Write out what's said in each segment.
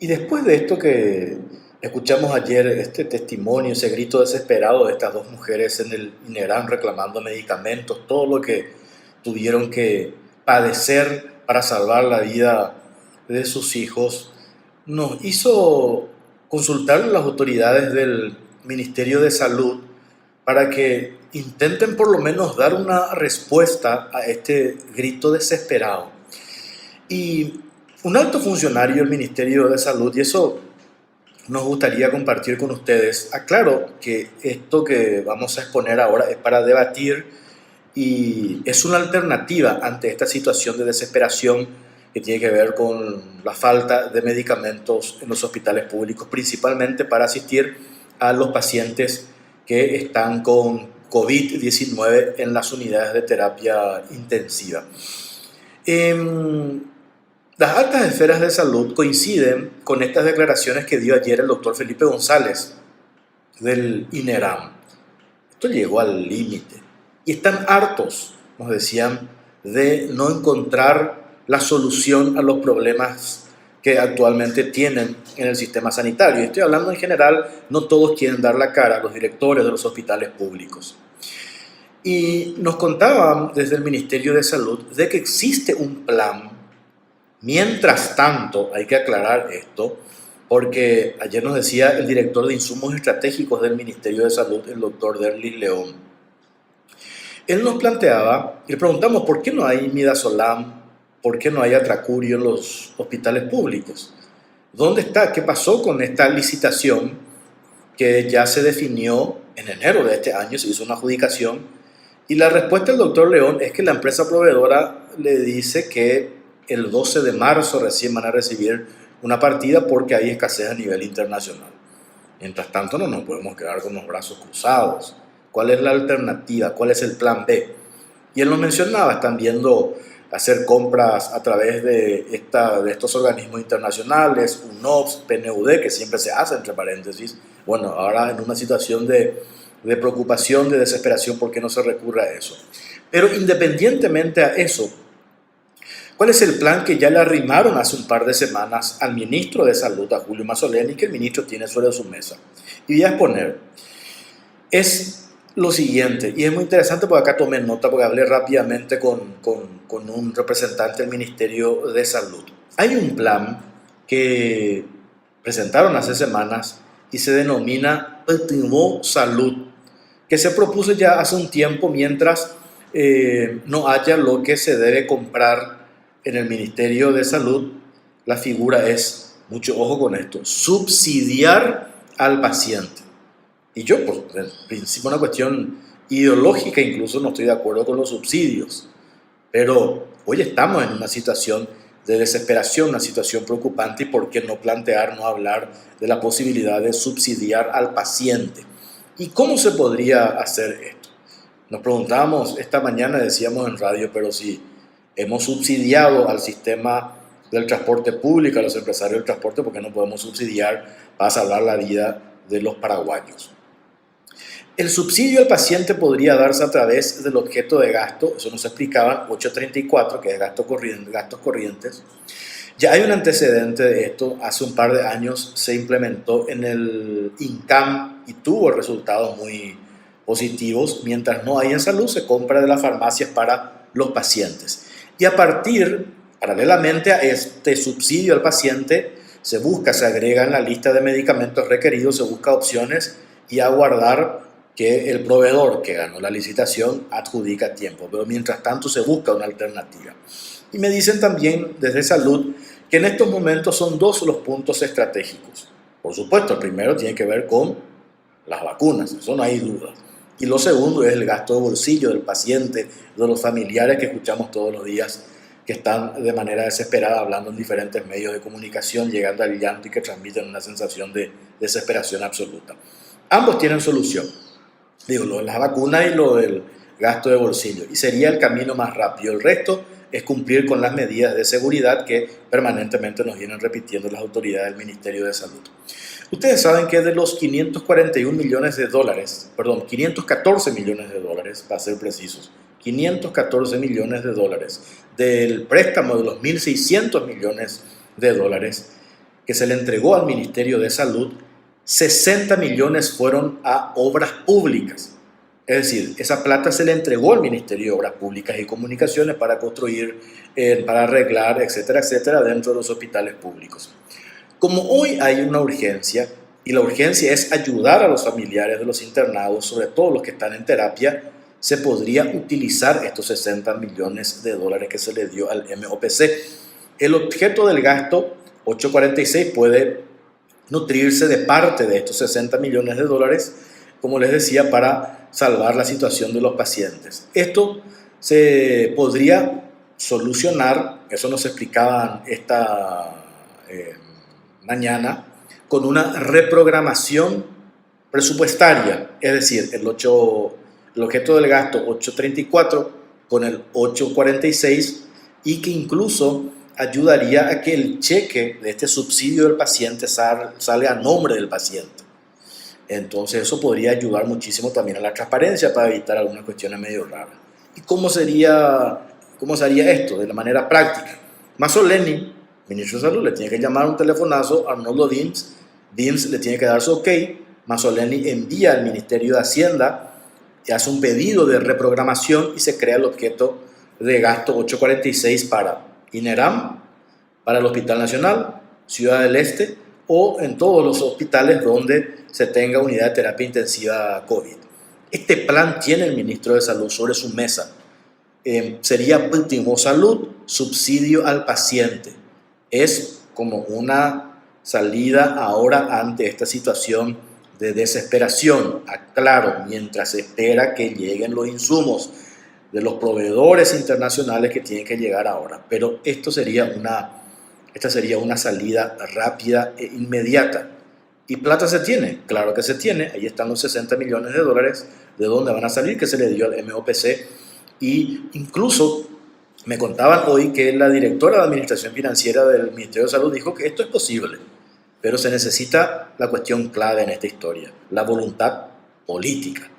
Y después de esto que escuchamos ayer, este testimonio, ese grito desesperado de estas dos mujeres en el INERAM reclamando medicamentos, todo lo que tuvieron que padecer para salvar la vida de sus hijos, nos hizo consultar a las autoridades del Ministerio de Salud para que intenten por lo menos dar una respuesta a este grito desesperado. Y un alto funcionario del Ministerio de Salud, y eso nos gustaría compartir con ustedes, aclaro que esto que vamos a exponer ahora es para debatir y es una alternativa ante esta situación de desesperación que tiene que ver con la falta de medicamentos en los hospitales públicos, principalmente para asistir a los pacientes que están con COVID-19 en las unidades de terapia intensiva. Las altas esferas de salud coinciden con estas declaraciones que dio ayer el doctor Felipe González del INERAM. Esto llegó al límite y están hartos, nos decían, de no encontrar la solución a los problemas que actualmente tienen en el sistema sanitario. Y estoy hablando en general, no todos quieren dar la cara, los directores de los hospitales públicos. Y nos contaban desde el Ministerio de Salud de que existe un plan. Mientras tanto, hay que aclarar esto, porque ayer nos decía el director de insumos estratégicos del Ministerio de Salud, el doctor Derlis León. Él nos planteaba, y le preguntamos por qué no hay midazolam, por qué no hay atracurio en los hospitales públicos. ¿Dónde está? ¿Qué pasó con esta licitación que ya se definió en enero de este año? Se hizo una adjudicación y la respuesta del doctor León es que la empresa proveedora le dice que el 12 de marzo recién van a recibir una partida porque hay escasez a nivel internacional. Mientras tanto, no nos podemos quedar con los brazos cruzados. ¿Cuál es la alternativa? ¿Cuál es el plan B? Y él nos mencionaba, están viendo hacer compras a través de estos organismos internacionales, UNOPS, PNUD, que siempre se hace, entre paréntesis. Bueno, ahora en una situación de preocupación, de desesperación, ¿por qué no se recurre a eso? Pero independientemente a eso, ¿cuál es el plan que ya le arrimaron hace un par de semanas al ministro de Salud, a Julio Mazzoleni, que el ministro tiene sobre su mesa? Y voy a exponer. Es lo siguiente, y es muy interesante porque acá tomé nota, porque hablé rápidamente con un representante del Ministerio de Salud. Hay un plan que presentaron hace semanas y se denomina Optimo Salud, que se propuso ya hace un tiempo mientras no haya lo que se debe comprar en el Ministerio de Salud. La figura es, mucho ojo con esto, subsidiar al paciente. Y yo, por principio, una cuestión ideológica, incluso no estoy de acuerdo con los subsidios. Pero hoy estamos en una situación de desesperación, una situación preocupante, y por qué no plantear, no hablar de la posibilidad de subsidiar al paciente. ¿Y cómo se podría hacer esto? Nos preguntábamos esta mañana, decíamos en radio, pero si hemos subsidiado al sistema del transporte público, a los empresarios del transporte, ¿por qué no podemos subsidiar para salvar la vida de los paraguayos? El subsidio al paciente podría darse a través del objeto de gasto, eso nos explicaban 834, que es gastos corrientes. Ya hay un antecedente de esto, hace un par de años se implementó en el INCAM y tuvo resultados muy positivos. Mientras no hay en salud, se compra de las farmacias para los pacientes. Y paralelamente a este subsidio al paciente, se agrega en la lista de medicamentos requeridos, se busca opciones y aguardar que el proveedor que ganó la licitación adjudica a tiempo, pero mientras tanto se busca una alternativa. Y me dicen también desde salud que en estos momentos son dos los puntos estratégicos. Por supuesto, el primero tiene que ver con las vacunas, eso no hay duda. Y lo segundo es el gasto de bolsillo del paciente, de los familiares que escuchamos todos los días, que están de manera desesperada hablando en diferentes medios de comunicación, llegando al llanto y que transmiten una sensación de desesperación absoluta. Ambos tienen solución. Digo, lo de las vacunas y lo del gasto de bolsillo. Y sería el camino más rápido. El resto es cumplir con las medidas de seguridad que permanentemente nos vienen repitiendo las autoridades del Ministerio de Salud. Ustedes saben que de los 541 millones de dólares, perdón, 514 millones de dólares, para ser precisos, 514 millones de dólares del préstamo de los 1.600 millones de dólares, que se le entregó al Ministerio de Salud, 60 millones fueron a obras públicas. Es decir, esa plata se le entregó al Ministerio de Obras Públicas y Comunicaciones para construir, para arreglar, etcétera, etcétera, dentro de los hospitales públicos. Como hoy hay una urgencia, y la urgencia es ayudar a los familiares de los internados, sobre todo los que están en terapia, se podría utilizar estos 60 millones de dólares que se le dio al MOPC. El objeto del gasto 846 puede nutrirse de parte de estos 60 millones de dólares, como les decía, para salvar la situación de los pacientes. Esto se podría solucionar, eso nos explicaban esta mañana, con una reprogramación presupuestaria, es decir, el objeto del gasto 834 con el 846, y que incluso ayudaría a que el cheque de este subsidio del paciente salga a nombre del paciente. Entonces eso podría ayudar muchísimo también a la transparencia para evitar algunas cuestiones medio raras. ¿Y cómo se haría esto de la manera práctica? Mazzoleni, ministro de Salud, le tiene que llamar un telefonazo a Arnoldo Dims, Dims le tiene que dar su ok, Mazzoleni envía al Ministerio de Hacienda y hace un pedido de reprogramación y se crea el objeto de gasto 846 para INERAM, para el Hospital Nacional, Ciudad del Este o en todos los hospitales donde se tenga unidad de terapia intensiva COVID. Este plan tiene el ministro de Salud sobre su mesa. Sería Último Salud, subsidio al paciente. Es como una salida ahora ante esta situación de desesperación. Aclaro, mientras se espera que lleguen los insumos de los proveedores internacionales que tienen que llegar ahora. Pero esta sería una salida rápida e inmediata. ¿Y plata se tiene? Claro que se tiene. Ahí están los 60 millones de dólares. ¿De dónde van a salir? Que se le dio al MOPC. Y incluso me contaban hoy que la directora de Administración Financiera del Ministerio de Salud dijo que esto es posible, pero se necesita la cuestión clave en esta historia, la voluntad política.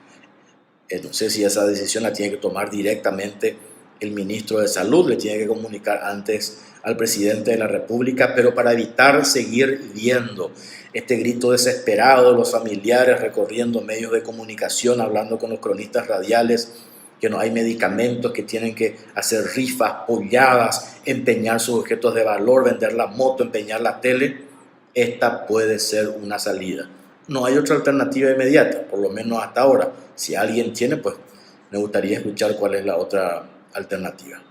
No sé si esa decisión la tiene que tomar directamente el ministro de Salud, le tiene que comunicar antes al presidente de la República, pero para evitar seguir viendo este grito desesperado de los familiares recorriendo medios de comunicación, hablando con los cronistas radiales, que no hay medicamentos, que tienen que hacer rifas, polladas, empeñar sus objetos de valor, vender la moto, empeñar la tele, esta puede ser una salida. No hay otra alternativa inmediata, por lo menos hasta ahora. Si alguien tiene, pues me gustaría escuchar cuál es la otra alternativa.